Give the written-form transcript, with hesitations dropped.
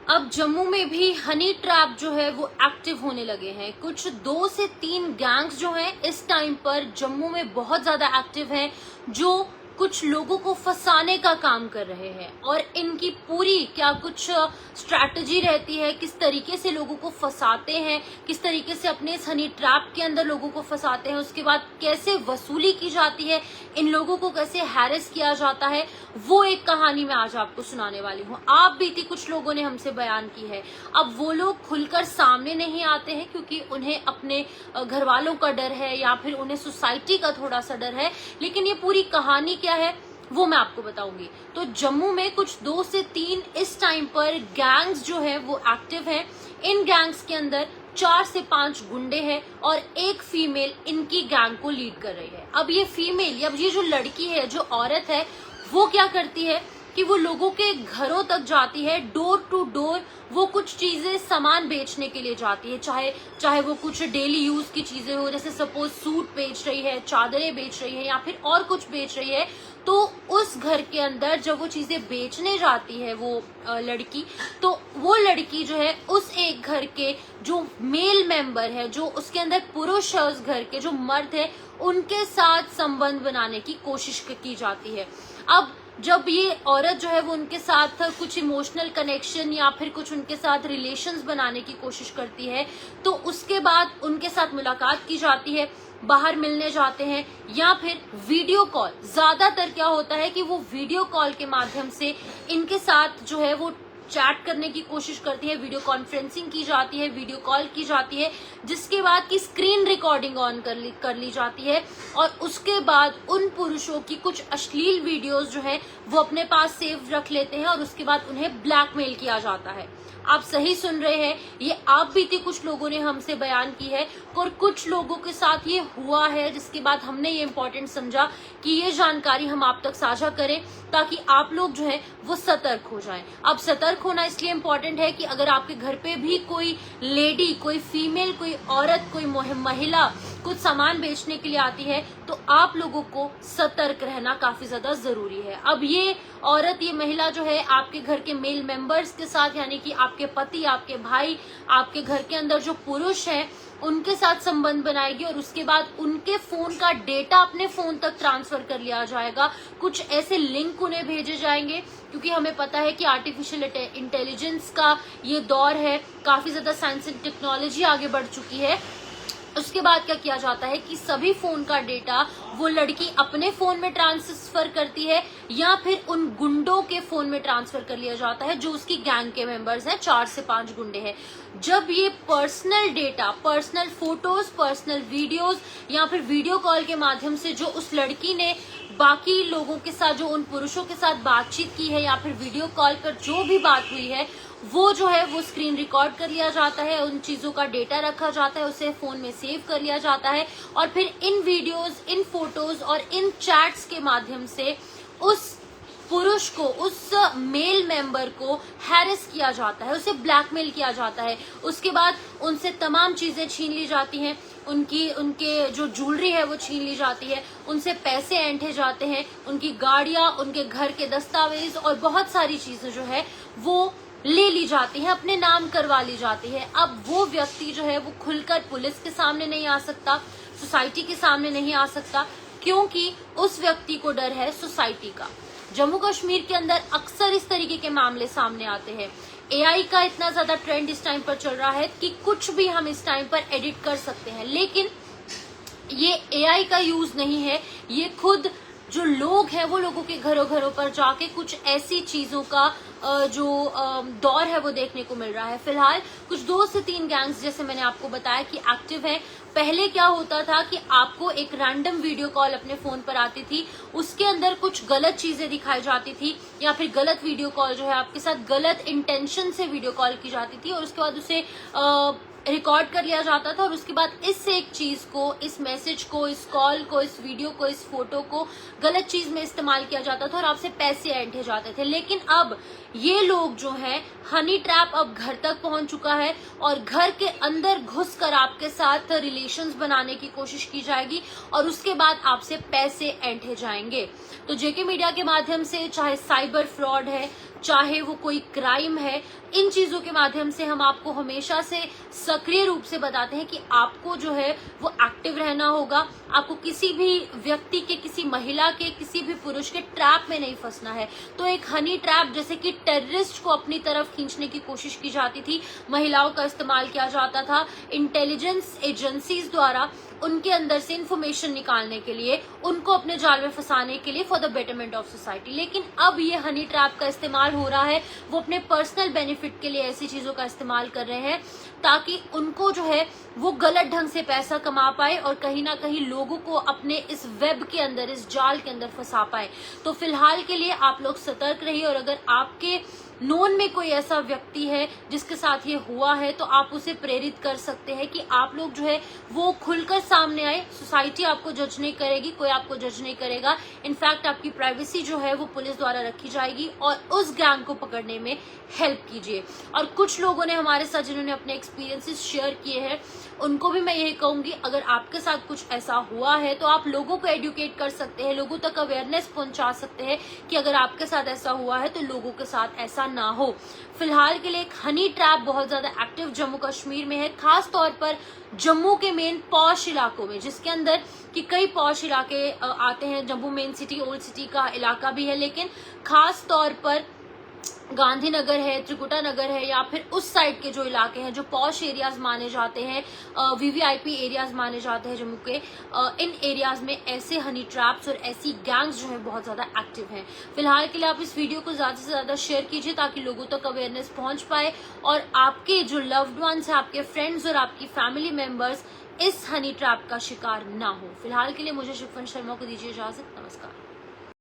अब जम्मू में भी हनी ट्रैप जो है वो एक्टिव होने लगे हैं। कुछ 2 से 3 गैंग्स जो हैं इस टाइम पर जम्मू में बहुत ज्यादा एक्टिव हैं, जो कुछ लोगों को फंसाने का काम कर रहे हैं। और इनकी पूरी क्या कुछ स्ट्रैटेजी रहती है, किस तरीके से लोगों को फंसाते हैं, किस तरीके से अपने इस हनी ट्रैप के अंदर लोगों को फंसाते हैं, उसके बाद कैसे वसूली की जाती है, इन लोगों को कैसे हैरेस किया जाता है, वो एक कहानी मैं आज आपको सुनाने वाली हूँ। आप बीती कुछ लोगों ने हमसे बयान की है। अब वो लोग खुलकर सामने नहीं आते हैं क्योंकि उन्हें अपने घर वालों का डर है या फिर उन्हें सोसाइटी का थोड़ा सा डर है, लेकिन ये पूरी कहानी क्या है वो मैं आपको बताऊंगी। तो जम्मू में कुछ 2 से 3 इस टाइम पर गैंग्स जो है वो एक्टिव हैं। इन गैंग्स के अंदर 4 से 5 गुंडे हैं और एक फीमेल इनकी गैंग को लीड कर रही है। अब ये फीमेल, अब ये जो लड़की है, जो औरत है, वो क्या करती है कि वो लोगों के घरों तक जाती है, डोर टू डोर वो कुछ चीजें सामान बेचने के लिए जाती है, चाहे वो कुछ डेली यूज की चीजें हो, जैसे सपोज सूट बेच रही है, चादरें बेच रही है या फिर और कुछ बेच रही है। तो उस घर के अंदर जब वो चीजें बेचने जाती है वो लड़की, तो वो लड़की जो है उस एक घर के जो मेल मेंबर है, जो उसके अंदर पुरुष है, उस घर के जो मर्द है, उनके साथ संबंध बनाने की कोशिश की जाती है। अब जब ये औरत जो है वो उनके साथ कुछ इमोशनल कनेक्शन या फिर कुछ उनके साथ रिलेशंस बनाने की कोशिश करती है, तो उसके बाद उनके साथ मुलाकात की जाती है, बाहर मिलने जाते हैं या फिर वीडियो कॉल। ज्यादातर क्या होता है कि वो वीडियो कॉल के माध्यम से इनके साथ जो है वो चैट करने की कोशिश करती है, वीडियो कॉन्फ्रेंसिंग की जाती है, वीडियो कॉल की जाती है, जिसके बाद की स्क्रीन रिकॉर्डिंग ऑन कर ली जाती है और उसके बाद उन पुरुषों की कुछ अश्लील वीडियोस जो है वो अपने पास सेव रख लेते हैं और उसके बाद उन्हें ब्लैकमेल किया जाता है। आप सही सुन रहे हैं, ये आप बीते कुछ लोगों ने हमसे बयान की है और कुछ लोगों के साथ ये हुआ है, जिसके बाद हमने ये इम्पोर्टेंट समझा कि ये जानकारी हम आप तक साझा करें ताकि आप लोग जो है वो सतर्क हो जाएं। अब सतर्क होना इसलिए इम्पोर्टेंट है कि अगर आपके घर पे भी कोई लेडी, कोई फीमेल, कोई औरत, कोई महिला कुछ सामान बेचने के लिए आती है, तो आप लोगों को सतर्क रहना काफी ज्यादा जरूरी है। अब ये औरत, ये महिला जो है आपके घर के मेल मेंबर्स के साथ, यानी कि आपके पति, आपके भाई, आपके घर के अंदर जो पुरुष है, उनके साथ संबंध बनाएगी और उसके बाद उनके फोन का डेटा अपने फोन तक ट्रांसफर कर लिया जाएगा। कुछ ऐसे लिंक उन्हें भेजे जाएंगे, क्योंकि हमें पता है कि आर्टिफिशियल इंटेलिजेंस का ये दौर है, काफी ज्यादा साइंस एंड टेक्नोलॉजी आगे बढ़ चुकी है। उसके बाद क्या किया जाता है कि सभी फोन का डेटा वो लड़की अपने फोन में ट्रांसफर करती है या फिर उन गुंडों के फोन में ट्रांसफर कर लिया जाता है जो उसकी गैंग के मेंबर्स हैं। 4 से 5 गुंडे हैं। जब ये personal data, personal photos, personal videos या फिर वीडियो कॉल के माध्यम से जो उस लड़की ने बाकी लोगों के साथ, जो उन पुरुषों के साथ बातचीत की है या फिर वीडियो कॉल पर जो भी बात हुई है, वो जो है वो स्क्रीन रिकॉर्ड कर लिया जाता है, उन चीजों का डेटा रखा जाता है, उसे फोन में सेव कर लिया जाता है और फिर इन वीडियोस, इन फोटोज और इन चैट्स के माध्यम से उस पुरुष को, उस मेल मेंबर को हैरेस किया जाता है, उसे ब्लैकमेल किया जाता है। उसके बाद उनसे तमाम चीजें छीन ली जाती हैं, उनके जो ज्वेलरी है वो छीन ली जाती है, उनसे पैसे ऐंठे जाते हैं, उनकी गाड़ियां, उनके घर के दस्तावेज और बहुत सारी चीजें जो है वो ले ली जाती है, अपने नाम करवा ली जाती है। अब वो व्यक्ति जो है वो खुलकर पुलिस के सामने नहीं आ सकता, सोसाइटी के सामने नहीं आ सकता, क्योंकि उस व्यक्ति को डर है सोसाइटी का। जम्मू कश्मीर के अंदर अक्सर इस तरीके के मामले सामने आते हैं। एआई का इतना ज्यादा ट्रेंड इस टाइम पर चल रहा है कि कुछ भी हम इस टाइम पर एडिट कर सकते हैं, लेकिन ये एआई का यूज नहीं है, ये खुद जो लोग हैं वो लोगों के घरों घरों पर जाके कुछ ऐसी चीजों का जो दौर है वो देखने को मिल रहा है। फिलहाल कुछ 2 से 3 गैंग्स, जैसे मैंने आपको बताया कि एक्टिव है। पहले क्या होता था कि आपको एक रैंडम वीडियो कॉल अपने फोन पर आती थी, उसके अंदर कुछ गलत चीजें दिखाई जाती थी या फिर गलत वीडियो कॉल जो है आपके साथ गलत इंटेंशन से वीडियो कॉल की जाती थी और उसके बाद उसे रिकॉर्ड कर लिया जाता था और उसके बाद इस एक चीज को, इस मैसेज को, इस कॉल को, इस वीडियो को, इस फोटो को गलत चीज में इस्तेमाल किया जाता था और आपसे पैसे ऐंठे जाते थे। लेकिन अब ये लोग जो हैं, हनी ट्रैप अब घर तक पहुंच चुका है और घर के अंदर घुसकर आपके साथ रिलेशंस बनाने की कोशिश की जाएगी और उसके बाद आपसे पैसे ऐंठे जाएंगे। तो जेके मीडिया के माध्यम से, चाहे साइबर फ्रॉड है, चाहे वो कोई क्राइम है, इन चीजों के माध्यम से हम आपको हमेशा से सक्रिय रूप से बताते हैं कि आपको जो है वो एक्टिव रहना होगा। आपको किसी भी व्यक्ति के, किसी महिला के, किसी भी पुरुष के ट्रैप में नहीं फंसना है। तो एक हनी ट्रैप जैसे कि टेररिस्ट को अपनी तरफ खींचने की कोशिश की जाती थी, महिलाओं का इस्तेमाल किया जाता था इंटेलिजेंस एजेंसीज द्वारा उनके अंदर से इंफॉर्मेशन निकालने के लिए, उनको अपने जाल में फंसाने के लिए, for the betterment of society. लेकिन अब ये हनी ट्रैप का इस्तेमाल हो रहा है, वो अपने पर्सनल बेनिफिट के लिए ऐसी चीजों का इस्तेमाल कर रहे हैं ताकि उनको जो है वो गलत ढंग से पैसा कमा पाए और कहीं ना कहीं लोगों को अपने इस वेब के अंदर, इस जाल के अंदर फंसा पाए। तो फिलहाल के लिए आप लोग सतर्क रहिए और अगर आपके नोन में कोई ऐसा व्यक्ति है जिसके साथ ये हुआ है तो आप उसे प्रेरित कर सकते हैं कि आप लोग जो है वो खुलकर सामने आए। सोसाइटी आपको जज नहीं करेगी, कोई आपको जज नहीं करेगा। इनफैक्ट आपकी प्राइवेसी जो है वो पुलिस द्वारा रखी जाएगी और उस गैंग को पकड़ने में हेल्प कीजिए। और कुछ लोगों ने हमारे साथ जिन्होंने अपने एक्सपीरियंसेस शेयर किए हैं, उनको भी मैं यही कहूंगी, अगर आपके साथ कुछ ऐसा हुआ है तो आप लोगों को एडुकेट कर सकते हैं, लोगों तक अवेयरनेस पहुंचा सकते हैं कि अगर आपके साथ ऐसा हुआ है तो लोगों के साथ ऐसा ना हो। फिलहाल के लिए एक हनी ट्रैप बहुत ज्यादा एक्टिव जम्मू कश्मीर में है, खास तौर पर जम्मू के मेन पॉश इलाकों में, जिसके अंदर कि कई पॉश इलाके आते हैं। Jammu main city, old city का इलाका भी है, लेकिन खास तौर पर गांधीनगर है, त्रिकुटा नगर है, या फिर उस साइड के जो इलाके हैं जो पॉश एरियाज माने जाते हैं, वीवीआईपी एरियाज माने जाते हैं जम्मू के, इन एरियाज में ऐसे हनी ट्रैप्स और ऐसी गैंग्स जो है बहुत ज्यादा एक्टिव हैं। फिलहाल के लिए आप इस वीडियो को ज्यादा से ज्यादा शेयर कीजिए ताकि लोगों तक अवेयरनेस पहुंच पाए और आपके जो लव्ड वंस है, आपके फ्रेंड्स और आपकी फैमिली मेंबर्स इस हनी ट्रैप का शिकार ना हो। फिलहाल के लिए मुझे शिफन शर्मा को दीजिए इजाजत। नमस्कार।